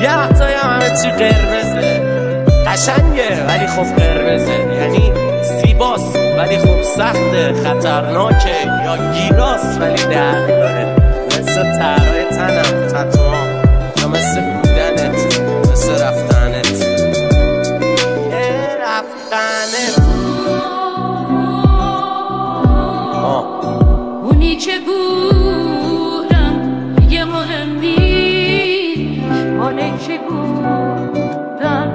یه وقتایی همه چی قرمزه، قشنگه ولی خب قرمزه، یعنی زیباست ولی خب سخته، خطرناکه یا گیراست ولی درد داره، مثل طرای تنم، تتوام، یا مثل بودنت، مثل رفتنت. اونی که بودم یه مهمی، مالی که بودم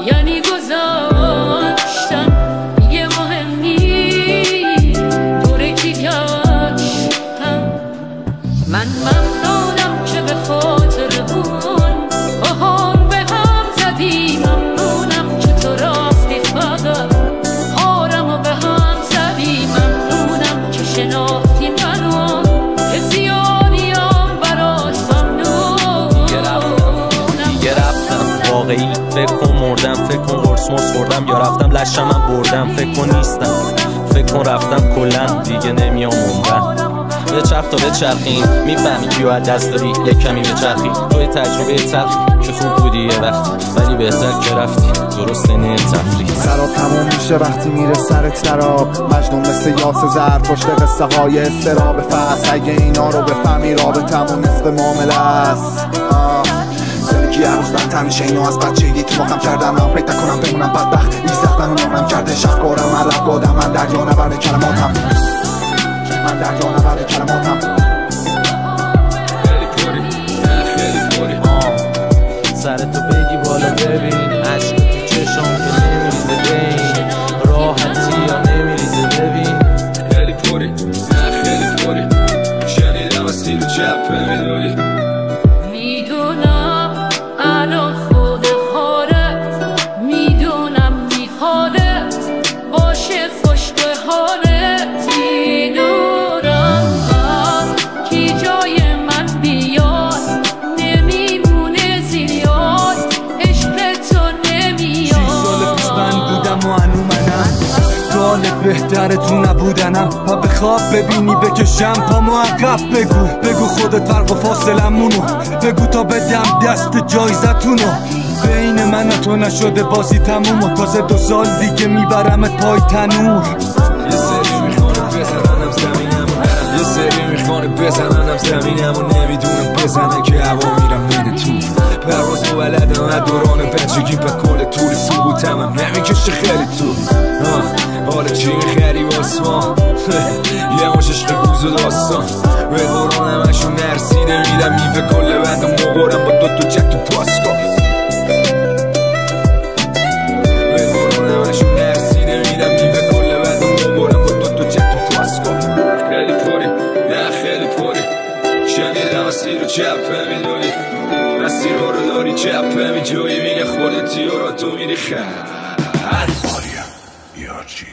یعنی گذاشتم یه مهمی، دوره کی گشتم. من ممنونم که به خاطر اون باهام به هم زدی، ممنونم که تو راستی فقط هارمو به هم زدی، ممنونم که شناختی منو که زیادیم براش ممنونم. دیگه رفتم واقعی، فکر کن مردم، فکر کن قرص مرس خوردم، یا رفتم لشم من بردم، فکر کن نیستم، فکر کن رفتم کلن دیگه نمیام عمرم. به چرخ تا به چرخیم میفهمی کیو از دست داری، یک کمی به چرخی توی تجربه تلخی که خوب بودی یه وقت ولی بهتر که رفتی، درست نه تفریح. سراب تموم میشه وقتی میره سرت تراب، مجنون مثل یاس زر پشت قصه های استراب فصل. اگه اینا رو بفهمی رابطمون نصف معامله است. زندگی هر روز بدتر میشه، اینو از بچگی تو مخم کردم، راه پیدا کنم بمونم بدبخت. ایزد منو نامم کرده شخص بارم، من رفت بادم، من دریا نورد کلماتم، من دریا نورد کلماتم. خیلی پوری سرتو بگی بالا ببین، عشق تو چشام که نمیریزه بین، راحتی یا نمیریزه ببین. خیلی پوری شنیدم از تیر و چپه میدونی، میدونم الان خود حالت، میدونم میخوادت باشه خوش به حالت، میدونم کی جای من بیاد نمیمونه زیاد، عشق تو نمیاد. 6 سال پیش من بودم و هنو منم، حالت بهتره تو نبودنم، پا به خواب ببینی بکشم پامو عقب، بگو خودت فرق و فاصلمونو، بگو تا بدم دست جایزتونو. بین من و تو نشده بازی تموم و تازه 2 سال دیگه میبرمت پای تنور. یه سری میخوانه بزننم زمینم، یه سری میخوانه بزننم زمینم و نمیدونم بزنه که هوا میرم من تو پرواز و بلدم از دوران بچگی به کل طول سقوطم هم نمیکشه خیلی تو. حالا چی میخری واسما یه مش عشق گوز و داستان، به قرآن همشون نرسیده میدم میوه کل بندم مقارم با 2 تا جک تو پاسکا، به قرآن همشون نرسیده میدم میوه کل بندم مقارم با 2 تا جک تو پاسکا. خیلی پوری خیلی پوری شنیدم از تیر و چپه میدونی، مسیر رو داری چپه میجوی، میگه خودتی و را تو میری خیلی یارچی